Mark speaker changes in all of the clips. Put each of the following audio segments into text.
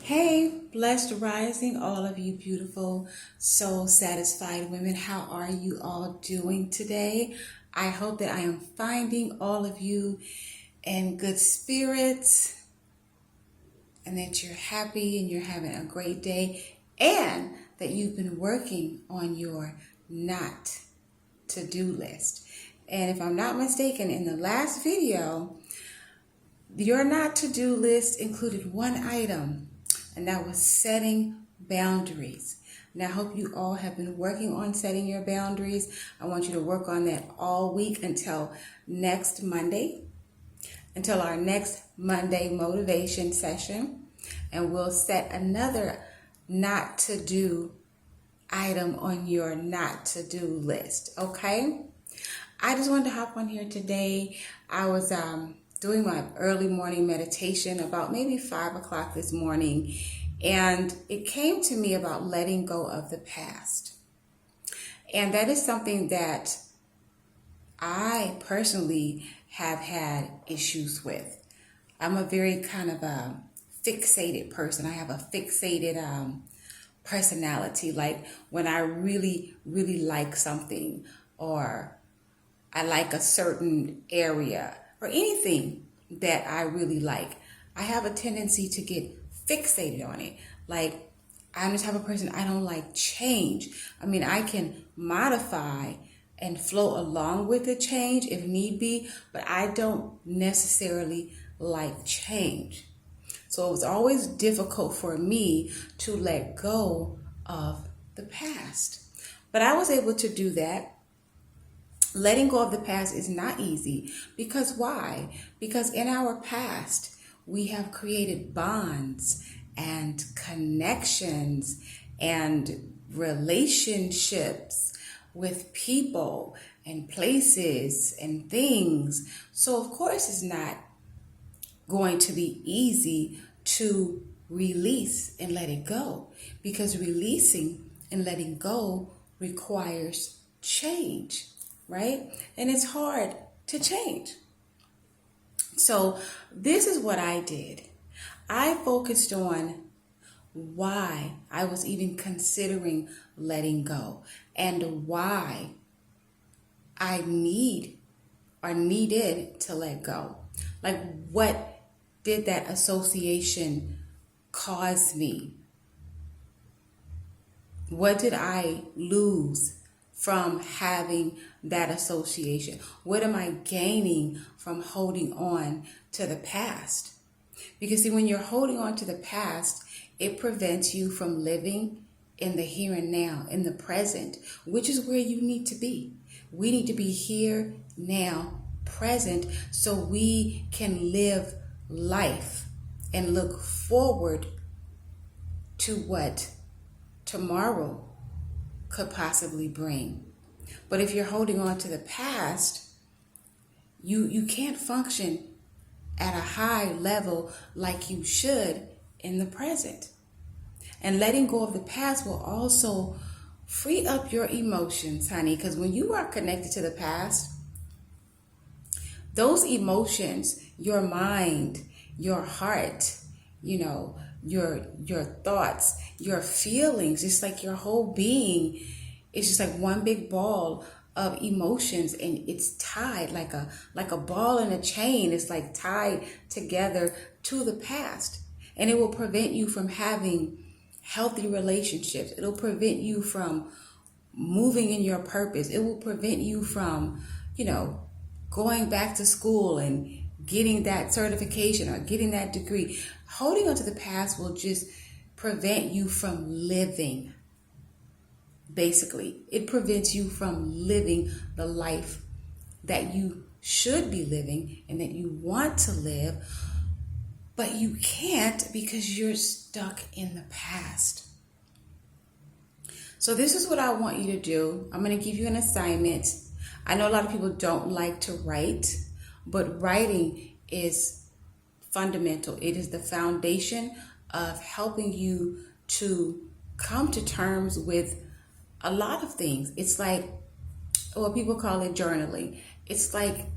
Speaker 1: Hey, blessed rising, all of you beautiful, soul satisfied women. How are you all doing today? I hope that I am finding all of you in good spirits and that you're happy and you're having a great day and that you've been working on your not to-do list. And if I'm not mistaken, in the last video, your not to-do list included one item, and that was setting boundaries. And I hope you all have been working on setting your boundaries. I want you to work on that all week until next Monday, until our next Monday motivation session. And we'll set another not to do item on your not to do list. Okay? I just wanted to hop on here today. I was doing my early morning meditation about maybe 5 o'clock this morning, and it came to me about letting go of the past. And that is something that I personally have had issues with. I'm a very kind of a fixated person. I have a fixated personality. Like when I really, really like something, or I like a certain area, or anything that I really like, I have a tendency to get fixated on it. Like, I'm the type of person, I don't like change. I mean, I can modify and flow along with the change if need be, but I don't necessarily like change. So it was always difficult for me to let go of the past. But I was able to do that. Letting go of the past is not easy. Because why? Because in our past, we have created bonds and connections and relationships with people and places and things. So of course it's not going to be easy to release and let it go, because releasing and letting go requires change. Right? And it's hard to change. So this is what I did. I focused on why I was even considering letting go and why I needed to let go. Like, what did that association cause me? What did I lose from having that association? What am I gaining from holding on to the past? Because see, when you're holding on to the past, it prevents you from living in the here and now, in the present, which is where you need to be. We need to be here, now, present, so we can live life and look forward to what tomorrow could possibly bring. But if you're holding on to the past, you can't function at a high level like you should in the present. And letting go of the past will also free up your emotions, honey, because when you are connected to the past, those emotions, your mind, your heart, your thoughts, your feelings, just like your whole being, it's just like one big ball of emotions, and it's tied like a ball and a chain. It's like tied together to the past, and it will prevent you from having healthy relationships. It'll prevent you from moving in your purpose. It will prevent you from, going back to school and getting that certification or getting that degree. Holding on to the past will just prevent you from living. Basically, it prevents you from living the life that you should be living and that you want to live, but you can't because you're stuck in the past. So this is what I want you to do. I'm going to give you an assignment. I know a lot of people don't like to write, but writing is fundamental. It is the foundation of helping you to come to terms with a lot of things. It's like, what people call it journaling. It's like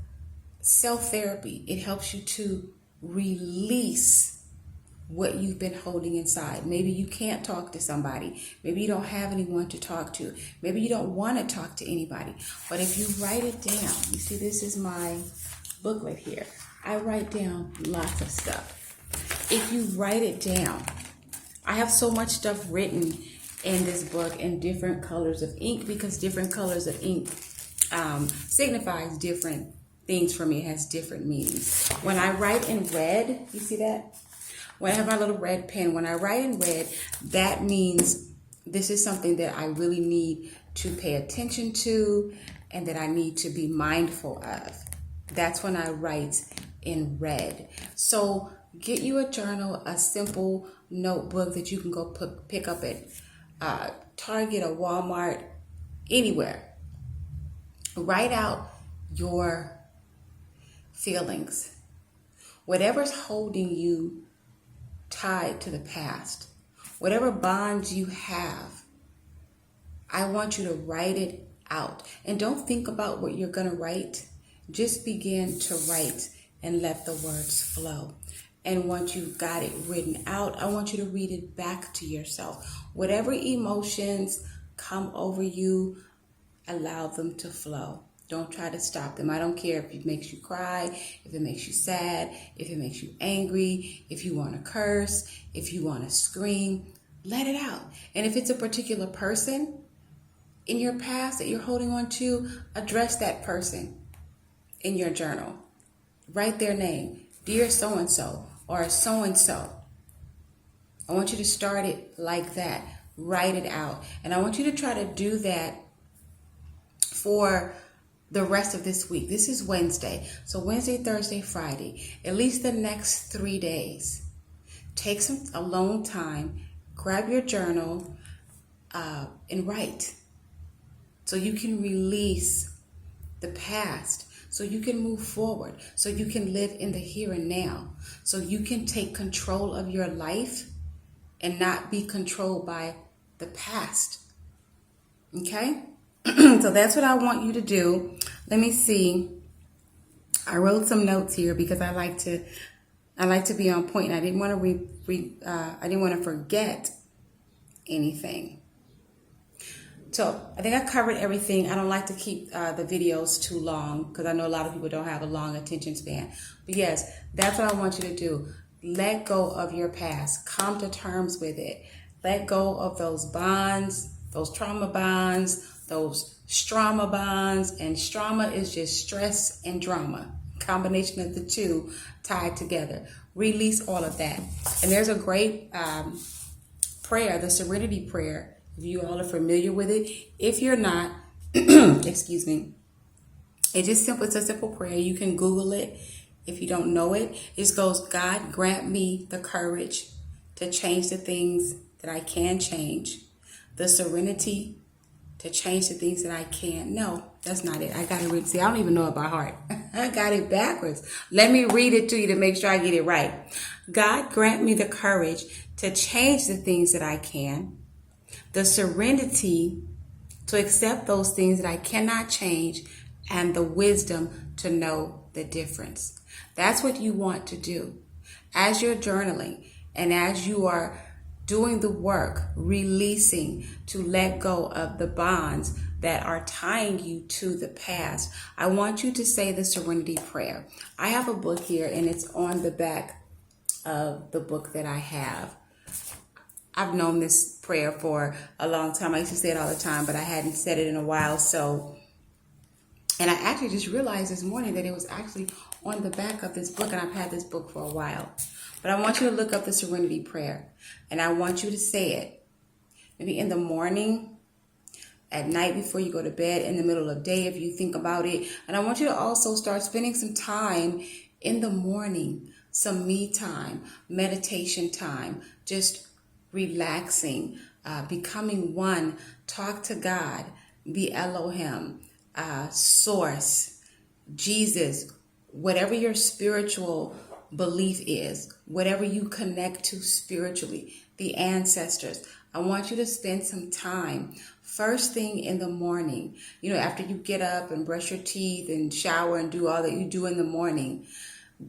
Speaker 1: self-therapy. It helps you to release what you've been holding inside. Maybe you can't talk to somebody. Maybe you don't have anyone to talk to. Maybe you don't want to talk to anybody. But if you write it down, you see, this is my booklet here. I write down lots of stuff. If you write it down, I have so much stuff written in this book in different colors of ink, because different colors of ink signifies different things for me. It has different meanings. When I write in red, you see that? When I have my little red pen, when I write in red, that means this is something that I really need to pay attention to and that I need to be mindful of. That's when I write in red. So get you a journal, a simple notebook that you can go pick up at Target or Walmart, anywhere. Write out your feelings. Whatever's holding you tied to the past, whatever bonds you have, I want you to write it out. And don't think about what you're going to write. Just begin to write and let the words flow. And once you've got it written out, I want you to read it back to yourself. Whatever emotions come over you, allow them to flow. Don't try to stop them. I don't care if it makes you cry, if it makes you sad, if it makes you angry, if you want to curse, if you want to scream, let it out. And if it's a particular person in your past that you're holding on to, address that person in your journal. Write their name, dear so-and-so or so-and-so. I want you to start it like that. Write it out. And I want you to try to do that for the rest of this week. This is Wednesday. So Wednesday, Thursday, Friday, at least the next 3 days. Take some alone time, grab your journal, and write. So you can release the past, so you can move forward, so you can live in the here and now, so you can take control of your life and not be controlled by the past. Okay? So that's what I want you to do. Let me see. I wrote some notes here because I like to be on point, and I didn't want to forget anything. So I think I covered everything. I don't like to keep the videos too long because I know a lot of people don't have a long attention span. But yes, that's what I want you to do. Let go of your past. Come to terms with it. Let go of those bonds, those trauma bonds, those strama bonds. And strama is just stress and drama. Combination of the two tied together. Release all of that. And there's a great prayer, the Serenity Prayer. If you all are familiar with it. If you're not, excuse me, it's a simple prayer. You can Google it if you don't know it. It just goes, God, grant me the courage to change the things that I can change, the serenity to change the things that I can't. No, that's not it. I got to read. See, I don't even know it by heart. I got it backwards. Let me read it to you to make sure I get it right. God, grant me the courage to change the things that I can, the serenity to accept those things that I cannot change, and the wisdom to know the difference. That's what you want to do. As you're journaling and as you are doing the work, releasing to let go of the bonds that are tying you to the past, I want you to say the Serenity Prayer. I have a book here and it's on the back of the book that I have. I've known this prayer for a long time. I used to say it all the time, but I hadn't said it in a while. And I actually just realized this morning that it was actually on the back of this book, and I've had this book for a while. But I want you to look up the Serenity Prayer, and I want you to say it. Maybe in the morning, at night before you go to bed, in the middle of the day if you think about it. And I want you to also start spending some time in the morning, some me time, meditation time, just relaxing, becoming one. Talk to God, the Elohim, Source, Jesus, whatever your spiritual belief is, whatever you connect to spiritually, the ancestors. I want you to spend some time first thing in the morning, after you get up and brush your teeth and shower and do all that you do in the morning.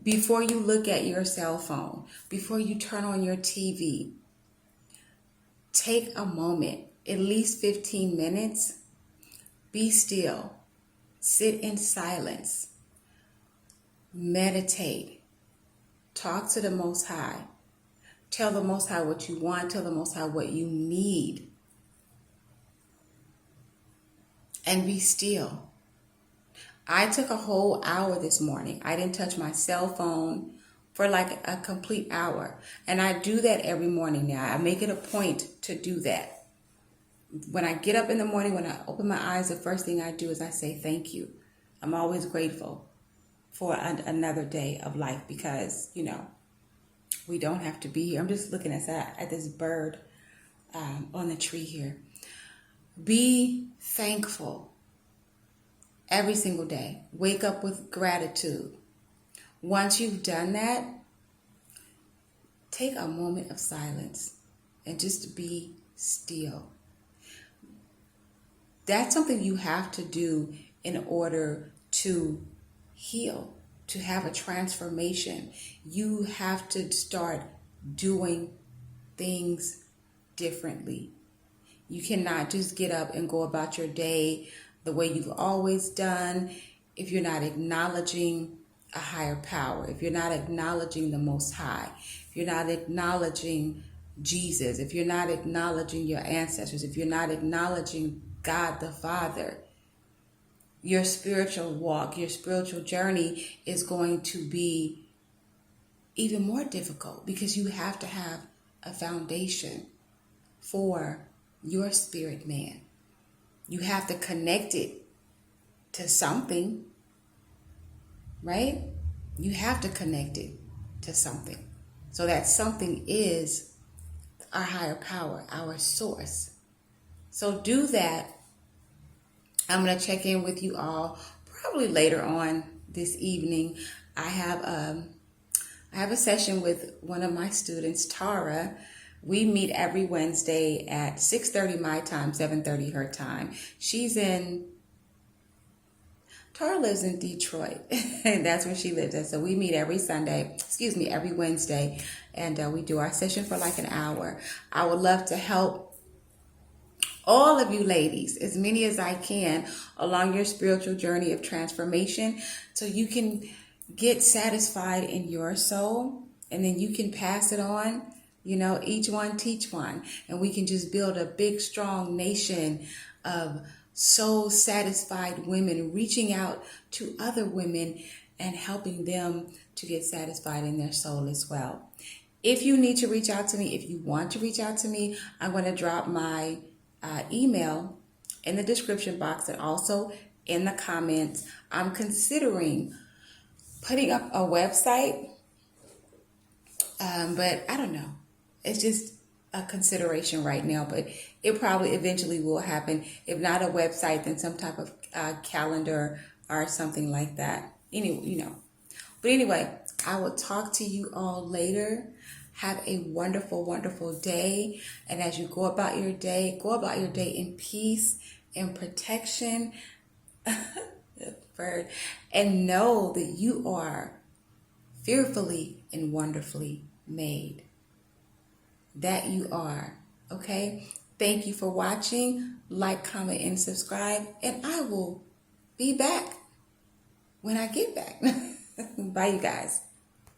Speaker 1: before you look at your cell phone, before you turn on your TV, take a moment, at least 15 minutes, be still, sit in silence, meditate, talk to the Most High, tell the Most High what you want, tell the Most High what you need, and be still. I took a whole hour this morning. I didn't touch my cell phone for like a complete hour. And I do that every morning now. I make it a point to do that. When I get up in the morning, when I open my eyes, the first thing I do is I say thank you. I'm always grateful for another day of life because, you know, we don't have to be here. I'm just looking at this bird on the tree here. Be thankful. Every single day. Wake up with gratitude. Once you've done that, take a moment of silence and just be still. That's something you have to do in order to heal, to have a transformation. You have to start doing things differently. You cannot just get up and go about your day the way you've always done if you're not acknowledging a higher power, if you're not acknowledging the Most High, if you're not acknowledging Jesus, if you're not acknowledging your ancestors, if you're not acknowledging God the Father. Your spiritual walk, your spiritual journey is going to be even more difficult because you have to have a foundation for your spirit man. You have to connect it to something, right? You have to connect it to something. So that something is our higher power, our source. So do that. I'm going to check in with you all probably later on this evening. I have a session with one of my students, Tara. We meet every Wednesday at 6:30 my time, 7:30 her time. Tara lives in Detroit, and that's where she lives at. So we meet every Wednesday, and we do our session for like an hour. I would love to help all of you ladies, as many as I can, along your spiritual journey of transformation so you can get satisfied in your soul, and then you can pass it on. You know, each one teach one, and we can just build a big, strong nation of soul satisfied women reaching out to other women and helping them to get satisfied in their soul as well. If you need to reach out to me, if you want to reach out to me, I'm going to drop my email in the description box and also in the comments. I'm considering putting up a website, but I don't know. It's just a consideration right now, but it probably eventually will happen. If not a website, then some type of calendar or something like that. Anyway, you know. But anyway, I will talk to you all later. Have a wonderful, wonderful day. And as you go about your day in peace and protection. Bird. And know that you are fearfully and wonderfully made. That you are. Okay? Thank you for watching. Like, comment, and subscribe. And I will be back when I get back. Bye, you guys.